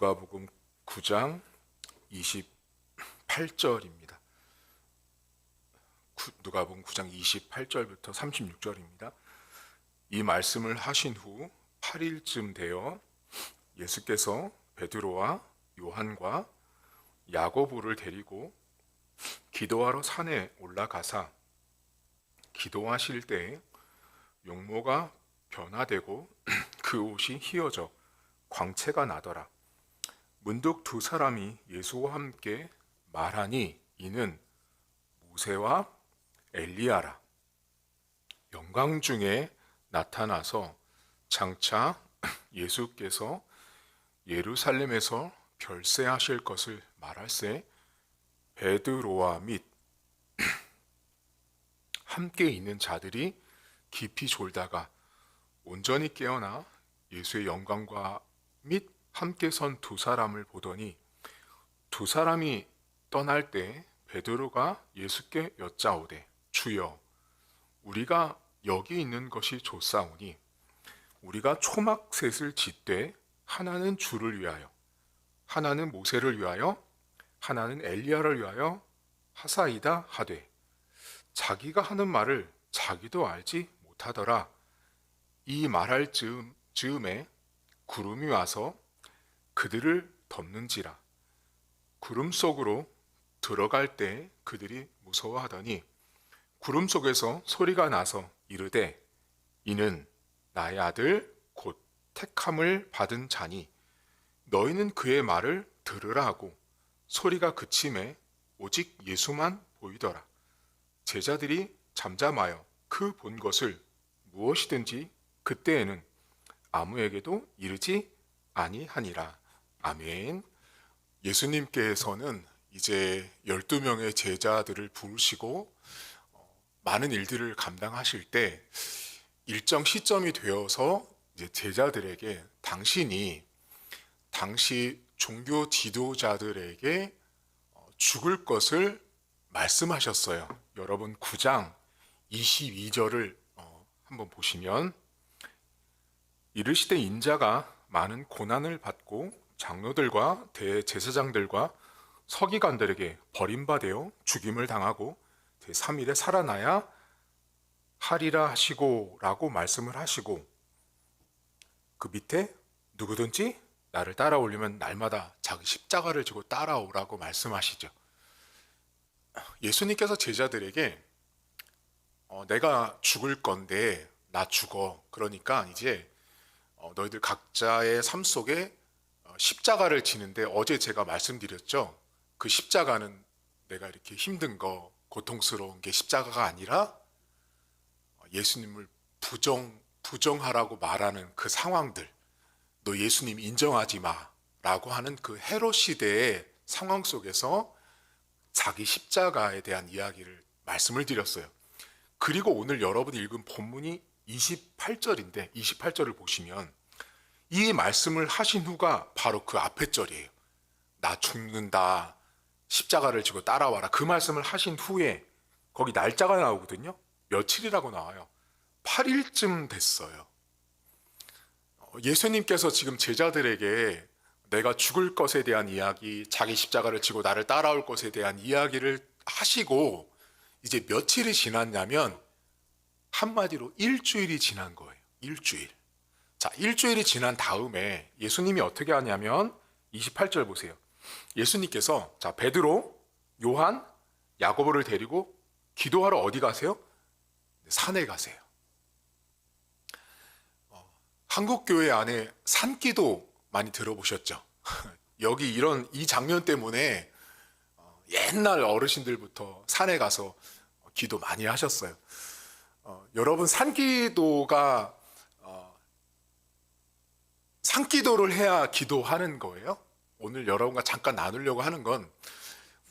누가복음 9장 28절입니다. 누가복음 9장 28절부터 36절입니다. 이 말씀을 하신 후 8일쯤 되어 예수께서 베드로와 요한과 야고보를 데리고 기도하러 산에 올라가사 기도하실 때에 용모가 변화되고 그 옷이 휘어져 광채가 나더라. 문득 두 사람이 예수와 함께 말하니 이는 모세와 엘리야라. 영광 중에 나타나서 장차 예수께서 예루살렘에서 별세하실 것을 말할세 베드로와 및 함께 있는 자들이 깊이 졸다가 온전히 깨어나 예수의 영광과 및 함께 선 두 사람을 보더니 두 사람이 떠날 때 베드로가 예수께 여짜오되 주여 우리가 여기 있는 것이 좋사오니 우리가 초막셋을 짓되 하나는 주를 위하여 하나는 모세를 위하여 하나는 엘리야를 위하여 하사이다 하되 자기가 하는 말을 자기도 알지 못하더라. 이 말할 즈음에 구름이 와서 그들을 덮는지라. 구름 속으로 들어갈 때 그들이 무서워하더니 구름 속에서 소리가 나서 이르되 이는 나의 아들 곧 택함을 받은 자니 너희는 그의 말을 들으라 하고 소리가 그침에 오직 예수만 보이더라. 제자들이 잠잠하여 그 본 것을 무엇이든지 그때에는 아무에게도 이르지 아니하니라. 아멘. 예수님께서는 이제 12명의 제자들을 부르시고 많은 일들을 감당하실 때 일정 시점이 되어서 이제 제자들에게 당신이 당시 종교 지도자들에게 죽을 것을 말씀하셨어요. 여러분 9장 22절을 한번 보시면 이르시되 인자가 많은 고난을 받고 장로들과 대제사장들과 서기관들에게 버림받아 죽임을 당하고 제3일에 살아나야 하리라 하시고 라고 말씀을 하시고 그 밑에 누구든지 나를 따라오려면 날마다 자기 십자가를 지고 따라오라고 말씀하시죠. 예수님께서 제자들에게 내가 죽을 건데 나 죽어. 그러니까 이제 너희들 각자의 삶 속에 십자가를 지는데 어제 제가 말씀드렸죠. 그 십자가는 내가 이렇게 힘든 거, 고통스러운 게 십자가가 아니라 예수님을 부정하라고 말하는 그 상황들, 너 예수님 인정하지 마 라고 하는 그 헤롯 시대의 상황 속에서 자기 십자가에 대한 이야기를 말씀을 드렸어요. 그리고 오늘 여러분이 읽은 본문이 28절인데 28절을 보시면 이 말씀을 하신 후가 바로 그 앞에 절이에요. 나 죽는다. 십자가를 지고 따라와라. 그 말씀을 하신 후에 거기 날짜가 나오거든요. 며칠이라고 나와요. 8일쯤 됐어요. 예수님께서 지금 제자들에게 내가 죽을 것에 대한 이야기, 자기 십자가를 지고 나를 따라올 것에 대한 이야기를 하시고 이제 며칠이 지났냐면 한마디로 일주일이 지난 거예요. 일주일. 자, 일주일이 지난 다음에 예수님이 어떻게 하냐면 28절 보세요. 예수님께서 자 베드로, 요한, 야고보를 데리고 기도하러 어디 가세요? 산에 가세요. 한국 교회 안에 산기도 많이 들어보셨죠? 여기 이 장면 때문에 옛날 어르신들부터 산에 가서 기도 많이 하셨어요. 여러분 산기도가 산기도를 해야 기도하는 거예요? 오늘 여러분과 잠깐 나누려고 하는 건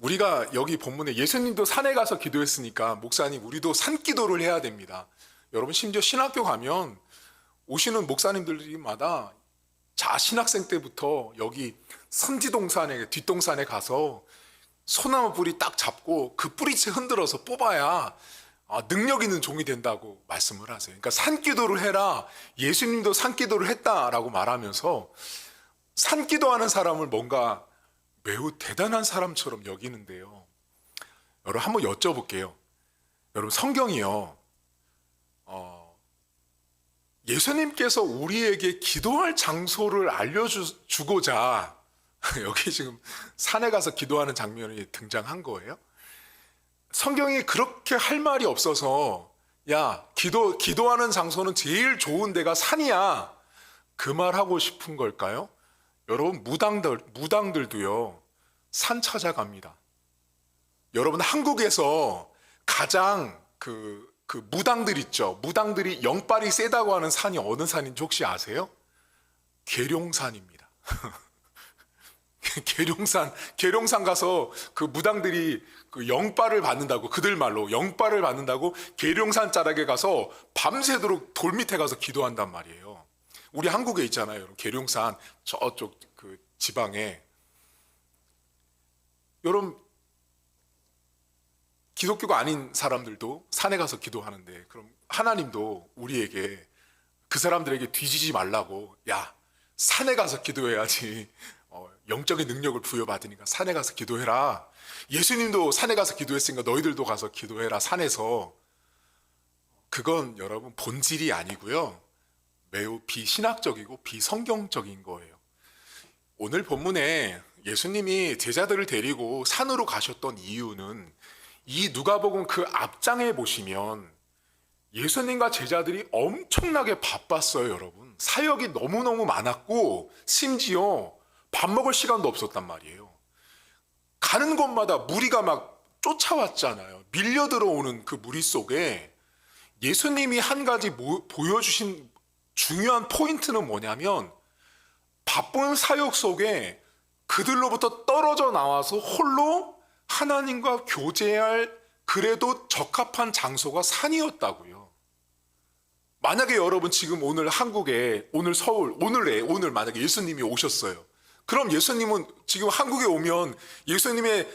우리가 여기 본문에 예수님도 산에 가서 기도했으니까 목사님 우리도 산기도를 해야 됩니다. 여러분 심지어 신학교 가면 오시는 목사님들마다 신학생 때부터 여기 선지동산에 뒷동산에 가서 소나무 뿌리 딱 잡고 그 뿌리채 흔들어서 뽑아야 능력 있는 종이 된다고 말씀을 하세요. 그러니까 산기도를 해라. 예수님도 산기도를 했다라고 말하면서 산기도하는 사람을 뭔가 매우 대단한 사람처럼 여기는데요. 여러분 한번 여쭤볼게요. 여러분 성경이요. 예수님께서 우리에게 기도할 장소를 알려주고자 여기 지금 산에 가서 기도하는 장면이 등장한 거예요. 성경이 그렇게 할 말이 없어서 야, 기도하는 장소는 제일 좋은 데가 산이야. 그 말 하고 싶은 걸까요? 여러분 무당들도요. 산 찾아갑니다. 여러분 한국에서 가장 그 무당들 있죠. 무당들이 영빨이 세다고 하는 산이 어느 산인지 혹시 아세요? 계룡산입니다. 계룡산 가서 그 무당들이 그 영빨을 받는다고, 그들 말로 영빨을 받는다고 계룡산 자락에 가서 밤새도록 돌 밑에 가서 기도한단 말이에요. 우리 한국에 있잖아요. 여러분. 계룡산 저쪽 그 지방에. 여러분 기독교가 아닌 사람들도 산에 가서 기도하는데 그럼 하나님도 우리에게 그 사람들에게 뒤지지 말라고 야 산에 가서 기도해야지 영적인 능력을 부여받으니까 산에 가서 기도해라. 예수님도 산에 가서 기도했으니까 너희들도 가서 기도해라 산에서. 그건 여러분 본질이 아니고요. 매우 비신학적이고 비성경적인 거예요. 오늘 본문에 예수님이 제자들을 데리고 산으로 가셨던 이유는 이 누가복음 그 앞장에 보시면 예수님과 제자들이 엄청나게 바빴어요, 여러분. 사역이 너무너무 많았고 심지어 밥 먹을 시간도 없었단 말이에요. 가는 곳마다 무리가 막 쫓아왔잖아요. 밀려 들어오는 그 무리 속에 예수님이 한 가지 보여주신 중요한 포인트는 뭐냐면 바쁜 사역 속에 그들로부터 떨어져 나와서 홀로 하나님과 교제할 그래도 적합한 장소가 산이었다고요. 만약에 여러분 지금 오늘 한국에, 오늘 서울, 오늘 만약에 예수님이 오셨어요. 그럼 예수님은 지금 한국에 오면 예수님의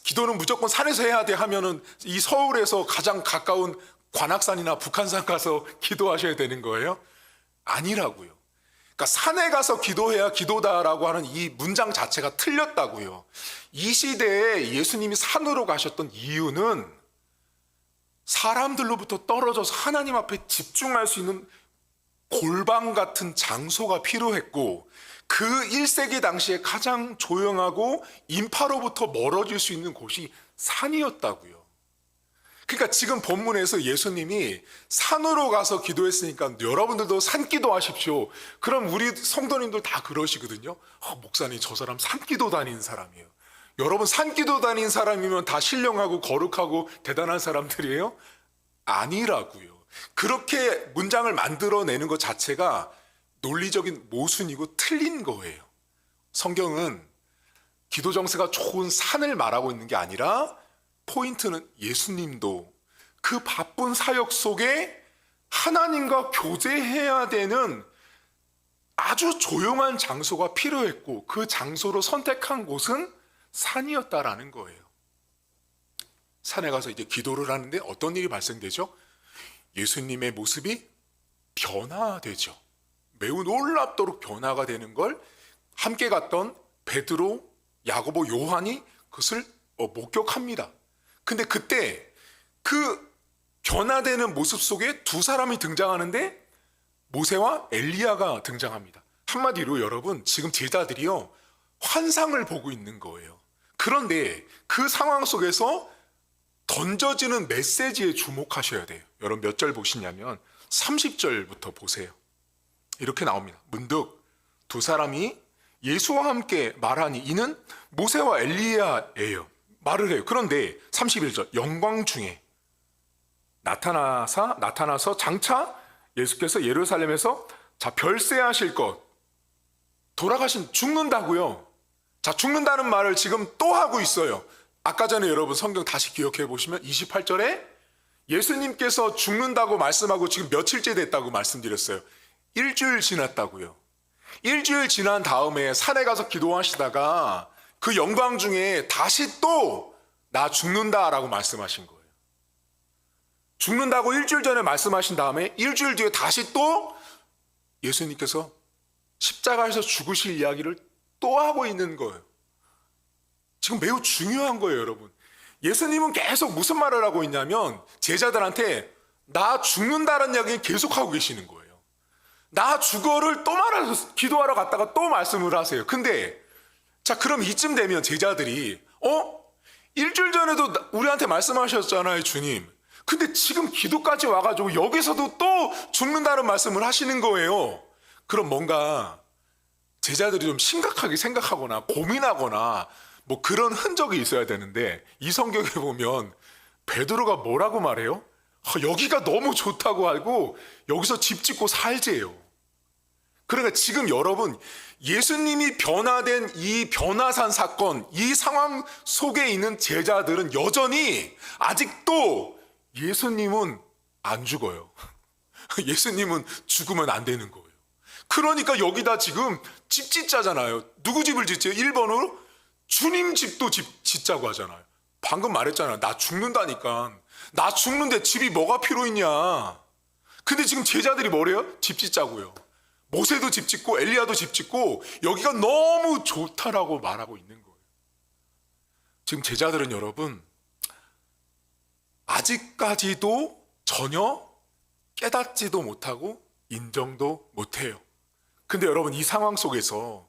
기도는 무조건 산에서 해야 돼 하면은 이 서울에서 가장 가까운 관악산이나 북한산 가서 기도하셔야 되는 거예요? 아니라고요. 그러니까 산에 가서 기도해야 기도다라고 하는 이 문장 자체가 틀렸다고요. 이 시대에 예수님이 산으로 가셨던 이유는 사람들로부터 떨어져서 하나님 앞에 집중할 수 있는 골방 같은 장소가 필요했고 그 1세기 당시에 가장 조용하고 인파로부터 멀어질 수 있는 곳이 산이었다고요. 그러니까 지금 본문에서 예수님이 산으로 가서 기도했으니까 여러분들도 산기도 하십시오. 그럼 우리 성도님들 다 그러시거든요. 목사님 저 사람 산기도 다니는 사람이에요. 여러분 산기도 다니는 사람이면 다 신령하고 거룩하고 대단한 사람들이에요? 아니라고요. 그렇게 문장을 만들어내는 것 자체가 논리적인 모순이고 틀린 거예요. 성경은 기도 정세가 좋은 산을 말하고 있는 게 아니라 포인트는 예수님도 그 바쁜 사역 속에 하나님과 교제해야 되는 아주 조용한 장소가 필요했고 그 장소로 선택한 곳은 산이었다라는 거예요. 산에 가서 이제 기도를 하는데 어떤 일이 발생되죠? 예수님의 모습이 변화되죠. 매우 놀랍도록 변화가 되는 걸 함께 갔던 베드로, 야고보, 요한이 그것을 목격합니다. 근데 그때 그 변화되는 모습 속에 두 사람이 등장하는데 모세와 엘리야가 등장합니다. 한마디로 여러분 지금 제자들이요 환상을 보고 있는 거예요. 그런데 그 상황 속에서 던져지는 메시지에 주목하셔야 돼요. 여러분 몇 절 보시냐면 30절부터 보세요. 이렇게 나옵니다. 문득 두 사람이 예수와 함께 말하니 이는 모세와 엘리야예요. 말을 해요. 그런데 31절 영광 중에 나타나서 장차 예수께서 예루살렘에서 별세하실 것 죽는다고요. 죽는다는 말을 지금 또 하고 있어요. 아까 전에 여러분 성경 다시 기억해 보시면 28절에 예수님께서 죽는다고 말씀하고 지금 며칠째 됐다고 말씀드렸어요. 일주일 지났다고요. 일주일 지난 다음에 산에 가서 기도하시다가 그 영광 중에 다시 또 나 죽는다라고 말씀하신 거예요. 죽는다고 일주일 전에 말씀하신 다음에 일주일 뒤에 다시 또 예수님께서 십자가에서 죽으실 이야기를 또 하고 있는 거예요. 지금 매우 중요한 거예요, 여러분. 예수님은 계속 무슨 말을 하고 있냐면 제자들한테 나 죽는다는 이야기 계속 하고 계시는 거예요. 나 죽어를 또 말하셔서 기도하러 갔다가 또 말씀을 하세요. 근데 자, 그럼 이쯤 되면 제자들이 일주일 전에도 우리한테 말씀하셨잖아요, 주님. 근데 지금 기도까지 와가지고 여기서도 또 죽는다는 말씀을 하시는 거예요. 그럼 뭔가 제자들이 좀 심각하게 생각하거나 고민하거나 뭐 그런 흔적이 있어야 되는데 이 성경에 보면 베드로가 뭐라고 말해요? 여기가 너무 좋다고 하고 여기서 집 짓고 살재요. 그러니까 지금 여러분, 예수님이 변화된 이 변화산 사건, 이 상황 속에 있는 제자들은 여전히 아직도 예수님은 안 죽어요. 예수님은 죽으면 안 되는 거예요. 그러니까 여기다 지금 집 짓자잖아요. 누구 집을 짓지? 1번으로 주님 집도 집 짓자고 하잖아요. 방금 말했잖아요. 나 죽는다니까. 나 죽는데 집이 뭐가 필요 있냐. 근데 지금 제자들이 뭐래요? 집 짓자고요. 모세도 집 짓고 엘리야도 집 짓고 여기가 너무 좋다라고 말하고 있는 거예요. 지금 제자들은 여러분 아직까지도 전혀 깨닫지도 못하고 인정도 못해요. 근데 여러분 이 상황 속에서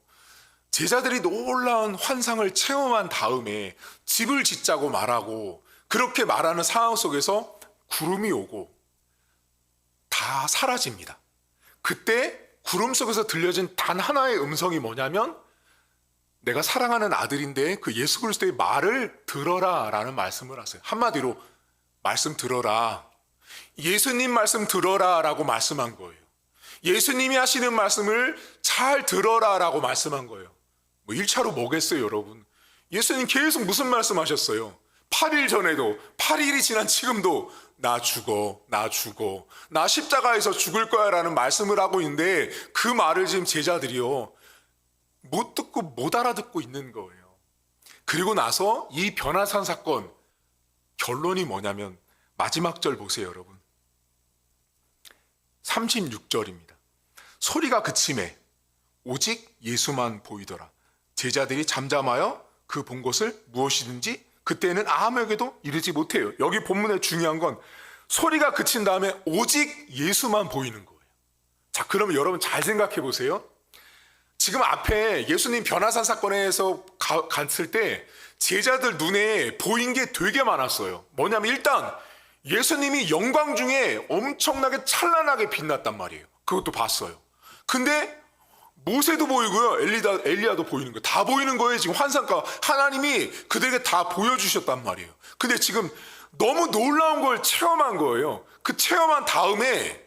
제자들이 놀라운 환상을 체험한 다음에 집을 짓자고 말하고 그렇게 말하는 상황 속에서 구름이 오고 다 사라집니다. 그때 구름 속에서 들려진 단 하나의 음성이 뭐냐면 내가 사랑하는 아들인데 그 예수 그리스도의 말을 들어라 라는 말씀을 하세요. 한마디로 말씀 들어라. 예수님 말씀 들어라 라고 말씀한 거예요. 예수님이 하시는 말씀을 잘 들어라 라고 말씀한 거예요. 뭐 1차로 뭐겠어요, 여러분? 예수님 계속 무슨 말씀 하셨어요? 8일 전에도 8일이 지난 지금도 나 죽어, 나 죽어, 나 십자가에서 죽을 거야 라는 말씀을 하고 있는데 그 말을 지금 제자들이요 못 듣고 못 알아듣고 있는 거예요. 그리고 나서 이 변화산 사건 결론이 뭐냐면 마지막 절 보세요, 여러분. 36절입니다. 소리가 그침에 오직 예수만 보이더라. 제자들이 잠잠하여 그 본 것을 무엇이든지 그때는 아무에게도 이르지 못해요. 여기 본문의 중요한 건 소리가 그친 다음에 오직 예수만 보이는 거예요. 자, 그러면 여러분 잘 생각해 보세요. 지금 앞에 예수님 변화산 사건에서 갔을 때 제자들 눈에 보인 게 되게 많았어요. 뭐냐면 일단 예수님이 영광 중에 엄청나게 찬란하게 빛났단 말이에요. 그것도 봤어요. 근데 모세도 보이고요. 엘리야도 보이는 거예요. 다 보이는 거예요. 지금 환상가 하나님이 그들에게 다 보여주셨단 말이에요. 근데 지금 너무 놀라운 걸 체험한 거예요. 그 체험한 다음에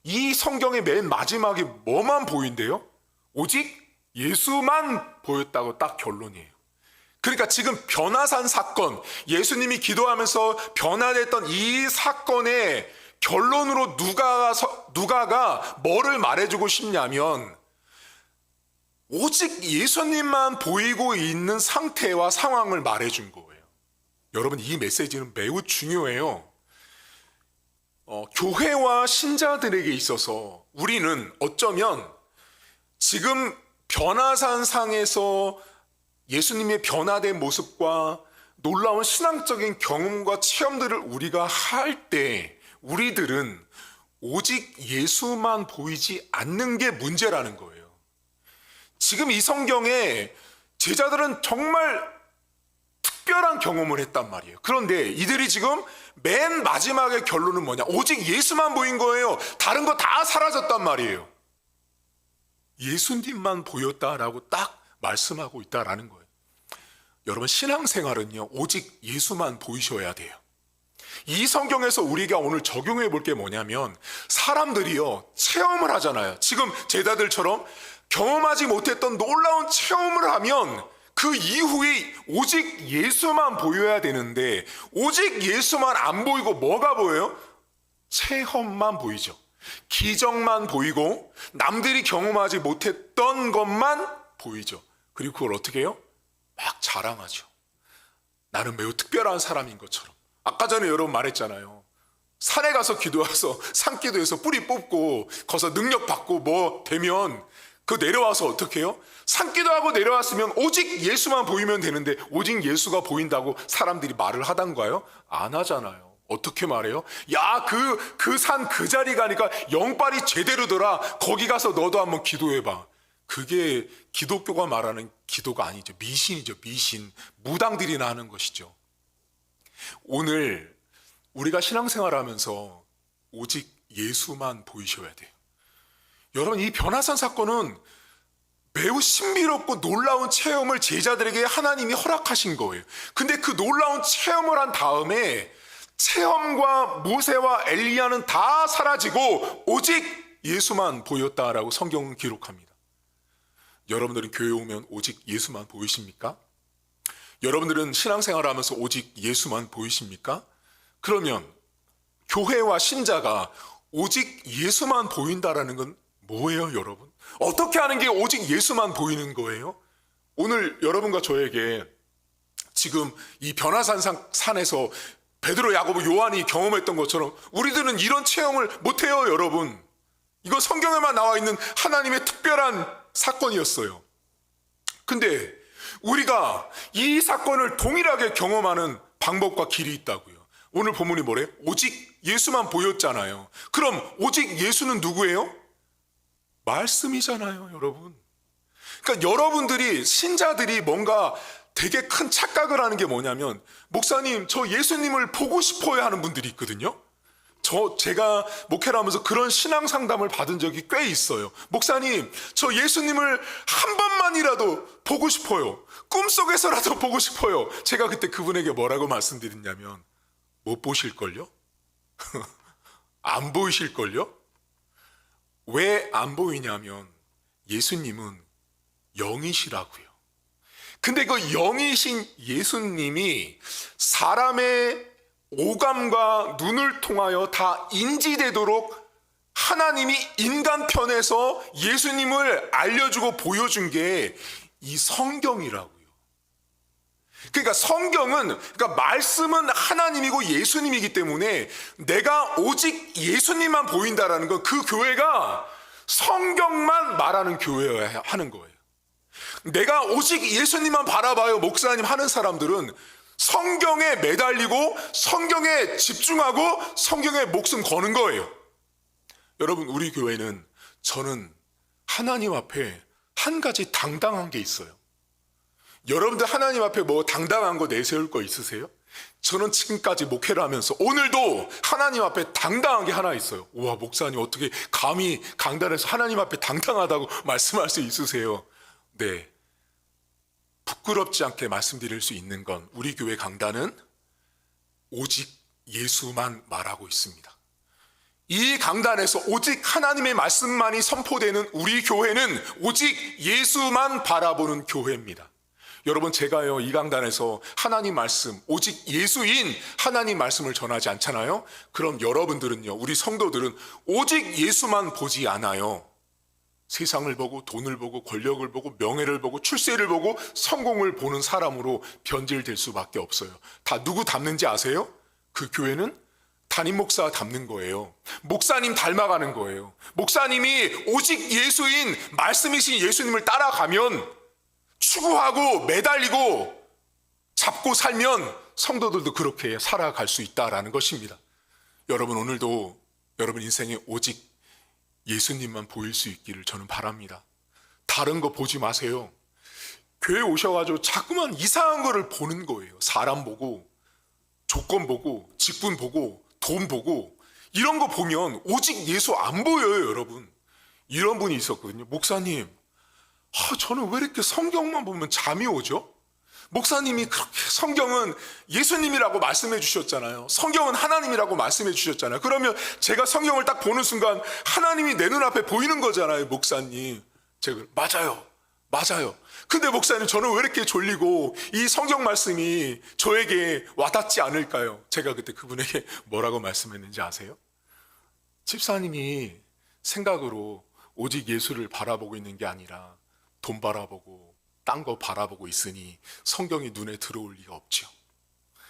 이 성경의 맨 마지막에 뭐만 보인대요? 오직 예수만 보였다고 딱 결론이에요. 그러니까 지금 변화산 사건, 예수님이 기도하면서 변화됐던 이 사건의 결론으로 누가가 뭐를 말해주고 싶냐면 오직 예수님만 보이고 있는 상태와 상황을 말해준 거예요. 여러분 이 메시지는 매우 중요해요. 교회와 신자들에게 있어서 우리는 어쩌면 지금 변화산 상에서 예수님의 변화된 모습과 놀라운 신앙적인 경험과 체험들을 우리가 할 때 우리들은 오직 예수만 보이지 않는 게 문제라는 거예요. 지금 이 성경에 제자들은 정말 특별한 경험을 했단 말이에요. 그런데 이들이 지금 맨 마지막의 결론은 뭐냐? 오직 예수만 보인 거예요. 다른 거 다 사라졌단 말이에요. 예수님만 보였다라고 딱 말씀하고 있다라는 거예요. 여러분 신앙생활은요 오직 예수만 보이셔야 돼요. 이 성경에서 우리가 오늘 적용해 볼 게 뭐냐면 사람들이요 체험을 하잖아요. 지금 제자들처럼 경험하지 못했던 놀라운 체험을 하면 그 이후에 오직 예수만 보여야 되는데 오직 예수만 안 보이고 뭐가 보여요? 체험만 보이죠. 기적만 보이고 남들이 경험하지 못했던 것만 보이죠. 그리고 그걸 어떻게 해요? 막 자랑하죠. 나는 매우 특별한 사람인 것처럼. 아까 전에 여러분 말했잖아요. 산에 가서 기도해서 산기도해서 뿌리 뽑고 거기서 능력 받고 뭐 되면 그 내려와서 어떻게 해요? 산기도 하고 내려왔으면 오직 예수만 보이면 되는데 오직 예수가 보인다고 사람들이 말을 하던가요? 안 하잖아요. 어떻게 말해요? 야, 그 산 그 자리 가니까 영빨이 제대로더라. 거기 가서 너도 한번 기도해봐. 그게 기독교가 말하는 기도가 아니죠. 미신이죠. 미신. 무당들이나 하는 것이죠. 오늘 우리가 신앙생활하면서 오직 예수만 보이셔야 돼요. 여러분, 이 변화산 사건은 매우 신비롭고 놀라운 체험을 제자들에게 하나님이 허락하신 거예요. 근데 그 놀라운 체험을 한 다음에 체험과 모세와 엘리야는 다 사라지고 오직 예수만 보였다라고 성경은 기록합니다. 여러분들은 교회 오면 오직 예수만 보이십니까? 여러분들은 신앙생활을 하면서 오직 예수만 보이십니까? 그러면 교회와 신자가 오직 예수만 보인다라는 건 뭐예요, 여러분? 어떻게 하는 게 오직 예수만 보이는 거예요? 오늘 여러분과 저에게 지금 이 변화산에서 베드로, 야고보, 요한이 경험했던 것처럼 우리들은 이런 체험을 못해요, 여러분. 이건 성경에만 나와 있는 하나님의 특별한 사건이었어요. 근데 우리가 이 사건을 동일하게 경험하는 방법과 길이 있다고요. 오늘 본문이 뭐래요? 오직 예수만 보였잖아요. 그럼 오직 예수는 누구예요? 말씀이잖아요, 여러분. 그러니까 여러분들이, 신자들이 뭔가 되게 큰 착각을 하는 게 뭐냐면, 목사님, 저 예수님을 보고 싶어야 하는 분들이 있거든요. 제가 목회를 하면서 그런 신앙 상담을 받은 적이 꽤 있어요. 목사님, 저 예수님을 한 번만이라도 보고 싶어요. 꿈속에서라도 보고 싶어요. 제가 그때 그분에게 뭐라고 말씀드렸냐면, 못 보실걸요? 안 보이실걸요? 왜 안 보이냐면 예수님은 영이시라고요. 근데 그 영이신 예수님이 사람의 오감과 눈을 통하여 다 인지되도록 하나님이 인간 편에서 예수님을 알려주고 보여준 게 이 성경이라고요. 그러니까 성경은, 그러니까 말씀은 하나님이고 예수님이기 때문에 내가 오직 예수님만 보인다라는 건 그 교회가 성경만 말하는 교회여야 하는 거예요. 내가 오직 예수님만 바라봐요, 목사님 하는 사람들은 성경에 매달리고 성경에 집중하고 성경에 목숨 거는 거예요. 여러분, 우리 교회는, 저는 하나님 앞에 한 가지 당당한 게 있어요. 여러분들 하나님 앞에 뭐 당당한 거 내세울 거 있으세요? 저는 지금까지 목회를 하면서 오늘도 하나님 앞에 당당한 게 하나 있어요. 우와, 목사님 어떻게 감히 강단에서 하나님 앞에 당당하다고 말씀할 수 있으세요? 네, 부끄럽지 않게 말씀드릴 수 있는 건 우리 교회 강단은 오직 예수만 말하고 있습니다. 이 강단에서 오직 하나님의 말씀만이 선포되는 우리 교회는 오직 예수만 바라보는 교회입니다. 여러분, 제가요, 이 강단에서 하나님 말씀, 오직 예수인 하나님 말씀을 전하지 않잖아요? 그럼 여러분들은요, 우리 성도들은 오직 예수만 보지 않아요. 세상을 보고, 돈을 보고, 권력을 보고, 명예를 보고, 출세를 보고, 성공을 보는 사람으로 변질될 수밖에 없어요. 다 누구 닮는지 아세요? 그 교회는 담임 목사 닮는 거예요. 목사님 닮아가는 거예요. 목사님이 오직 예수인 말씀이신 예수님을 따라가면, 추구하고 매달리고 잡고 살면 성도들도 그렇게 살아갈 수 있다라는 것입니다. 여러분, 오늘도 여러분 인생에 오직 예수님만 보일 수 있기를 저는 바랍니다. 다른 거 보지 마세요. 교회 오셔가지고 자꾸만 이상한 거를 보는 거예요. 사람 보고, 조건 보고, 직분 보고, 돈 보고, 이런 거 보면 오직 예수 안 보여요, 여러분. 이런 분이 있었거든요. 목사님, 저는 왜 이렇게 성경만 보면 잠이 오죠? 목사님이 그렇게 성경은 예수님이라고 말씀해 주셨잖아요. 성경은 하나님이라고 말씀해 주셨잖아요. 그러면 제가 성경을 딱 보는 순간 하나님이 내 눈앞에 보이는 거잖아요, 목사님. 제가 맞아요. 근데 목사님, 저는 왜 이렇게 졸리고 이 성경 말씀이 저에게 와닿지 않을까요? 제가 그때 그분에게 뭐라고 말씀했는지 아세요? 집사님이 생각으로 오직 예수를 바라보고 있는 게 아니라 돈 바라보고 딴 거 바라보고 있으니 성경이 눈에 들어올 리가 없죠.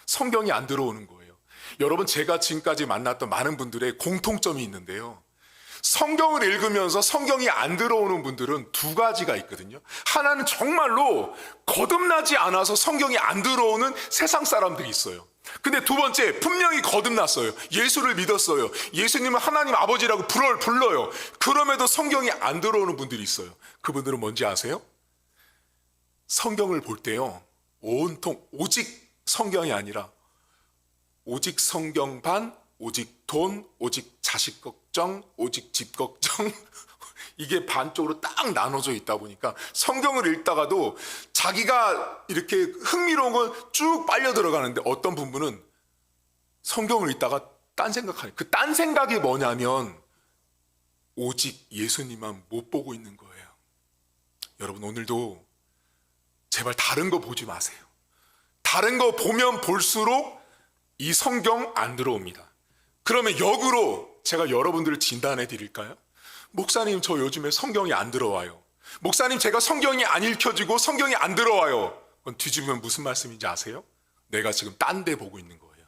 성경이 안 들어오는 거예요. 여러분, 제가 지금까지 만났던 많은 분들의 공통점이 있는데요, 성경을 읽으면서 성경이 안 들어오는 분들은 두 가지가 있거든요. 하나는 정말로 거듭나지 않아서 성경이 안 들어오는 세상 사람들이 있어요. 근데 두 번째, 분명히 거듭났어요. 예수를 믿었어요. 예수님은 하나님 아버지라고 불러요. 그럼에도 성경이 안 들어오는 분들이 있어요. 그분들은 뭔지 아세요? 성경을 볼 때요, 온통 오직 성경이 아니라 오직 성경 반, 오직 돈, 오직 자식 걱정, 오직 집 걱정 이게 반쪽으로 딱 나눠져 있다 보니까 성경을 읽다가도 자기가 이렇게 흥미로운 건 쭉 빨려 들어가는데 어떤 부분은 성경을 읽다가 딴 생각하는, 그 딴 생각이 뭐냐면 오직 예수님만 못 보고 있는 거예요. 여러분, 오늘도 제발 다른 거 보지 마세요. 다른 거 보면 볼수록 이 성경 안 들어옵니다. 그러면 역으로 제가 여러분들을 진단해 드릴까요? 목사님, 저 요즘에 성경이 안 들어와요. 목사님, 제가 성경이 안 읽혀지고 성경이 안 들어와요. 그건 뒤집으면 무슨 말씀인지 아세요? 내가 지금 딴 데 보고 있는 거예요.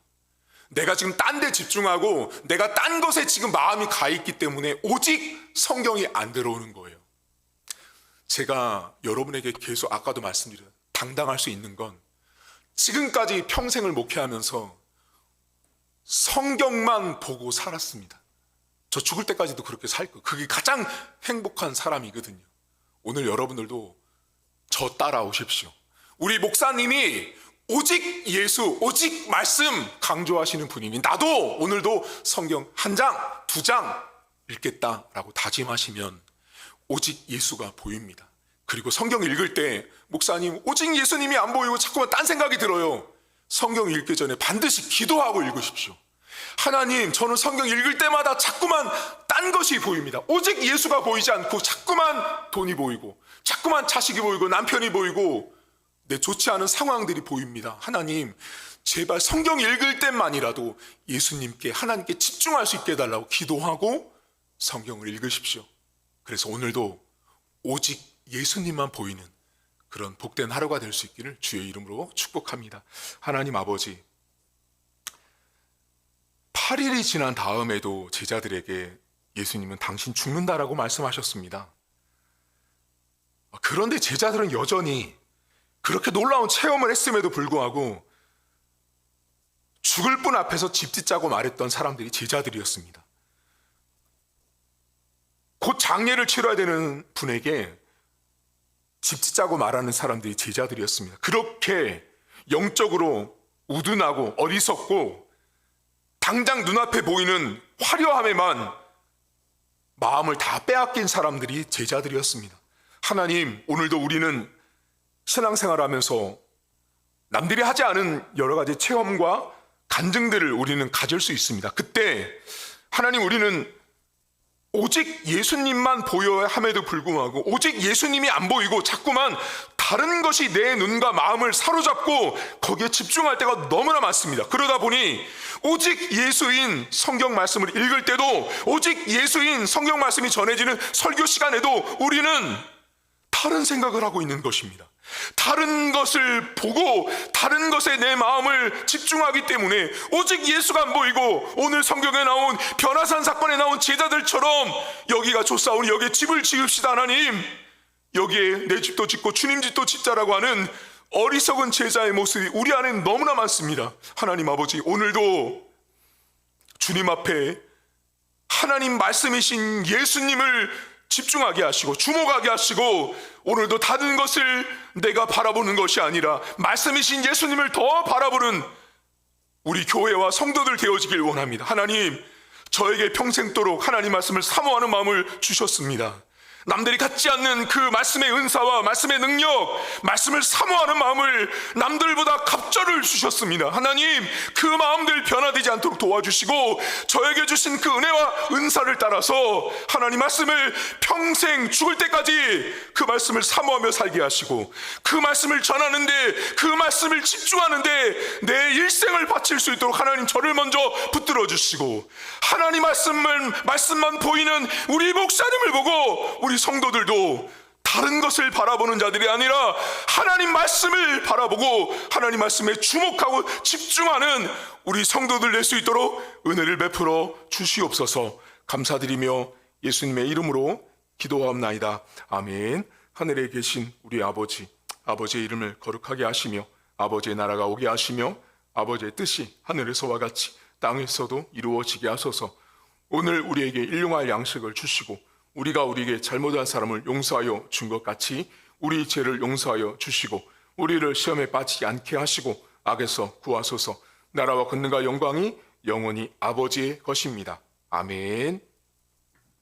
내가 지금 딴 데 집중하고 내가 딴 것에 지금 마음이 가 있기 때문에 오직 성경이 안 들어오는 거예요. 제가 여러분에게 계속 아까도 말씀드렸어요. 당당할 수 있는 건 지금까지 평생을 목회하면서 성경만 보고 살았습니다. 저 죽을 때까지도 그렇게 살 거예요. 그게 가장 행복한 사람이거든요. 오늘 여러분들도 저 따라오십시오. 우리 목사님이 오직 예수, 오직 말씀 강조하시는 분이니 나도 오늘도 성경 한 장, 두 장 읽겠다라고 다짐하시면 오직 예수가 보입니다. 그리고 성경 읽을 때 목사님, 오직 예수님이 안 보이고 자꾸만 딴 생각이 들어요. 성경 읽기 전에 반드시 기도하고 읽으십시오. 하나님, 저는 성경 읽을 때마다 자꾸만 딴 것이 보입니다. 오직 예수가 보이지 않고 자꾸만 돈이 보이고 자꾸만 자식이 보이고 남편이 보이고 내 좋지 않은 상황들이 보입니다. 하나님, 제발 성경 읽을 때만이라도 예수님께, 하나님께 집중할 수 있게 해달라고 기도하고 성경을 읽으십시오. 그래서 오늘도 오직 예수님만 보이는 그런 복된 하루가 될 수 있기를 주의 이름으로 축복합니다. 하나님 아버지, 8일이 지난 다음에도 제자들에게 예수님은 당신 죽는다라고 말씀하셨습니다. 그런데 제자들은 여전히 그렇게 놀라운 체험을 했음에도 불구하고 죽을 분 앞에서 집짓자고 말했던 사람들이 제자들이었습니다. 곧 장례를 치러야 되는 분에게 집짓자고 말하는 사람들이 제자들이었습니다. 그렇게 영적으로 우둔하고 어리석고 당장 눈앞에 보이는 화려함에만 마음을 다 빼앗긴 사람들이 제자들이었습니다. 하나님, 오늘도 우리는 신앙생활하면서 남들이 하지 않은 여러 가지 체험과 간증들을 우리는 가질 수 있습니다. 그때 하나님, 우리는 오직 예수님만 보여야 함에도 불구하고 오직 예수님이 안 보이고 자꾸만 다른 것이 내 눈과 마음을 사로잡고 거기에 집중할 때가 너무나 많습니다. 그러다 보니 오직 예수인 성경 말씀을 읽을 때도, 오직 예수인 성경 말씀이 전해지는 설교 시간에도 우리는 다른 생각을 하고 있는 것입니다. 다른 것을 보고 다른 것에 내 마음을 집중하기 때문에 오직 예수가 안 보이고 오늘 성경에 나온 변화산 사건에 나온 제자들처럼 여기가 좋사오니 여기에 집을 지읍시다 하나님, 여기에 내 집도 짓고 주님 집도 짓자라고 하는 어리석은 제자의 모습이 우리 안에 너무나 많습니다. 하나님 아버지, 오늘도 주님 앞에 하나님 말씀이신 예수님을 집중하게 하시고 주목하게 하시고 오늘도 다른 것을 내가 바라보는 것이 아니라 말씀이신 예수님을 더 바라보는 우리 교회와 성도들 되어지길 원합니다. 하나님, 저에게 평생도록 하나님 말씀을 사모하는 마음을 주셨습니다. 남들이 갖지 않는 그 말씀의 은사와 말씀의 능력, 말씀을 사모하는 마음을 남들보다 갑절을 주셨습니다. 하나님, 그 마음들 변화되지 않도록 도와주시고 저에게 주신 그 은혜와 은사를 따라서 하나님 말씀을 평생 죽을 때까지 그 말씀을 사모하며 살게 하시고 그 말씀을 전하는데, 그 말씀을 집중하는데 내 일생을 바칠 수 있도록 하나님 저를 먼저 붙들어 주시고 하나님 말씀만 보이는 우리 목사님을 보고 우리 성도들도 다른 것을 바라보는 자들이 아니라 하나님 말씀을 바라보고 하나님 말씀에 주목하고 집중하는 우리 성도들 될 수 있도록 은혜를 베풀어 주시옵소서. 감사드리며 예수님의 이름으로 기도하옵나이다. 아멘. 하늘에 계신 우리 아버지, 아버지의 이름을 거룩하게 하시며 아버지의 나라가 오게 하시며 아버지의 뜻이 하늘에서와 같이 땅에서도 이루어지게 하소서. 오늘 우리에게 일용할 양식을 주시고 우리가 우리에게 잘못한 사람을 용서하여 준 것 같이 우리 죄를 용서하여 주시고 우리를 시험에 빠지지 않게 하시고 악에서 구하소서. 나라와 권능과 영광이 영원히 아버지의 것입니다. 아멘.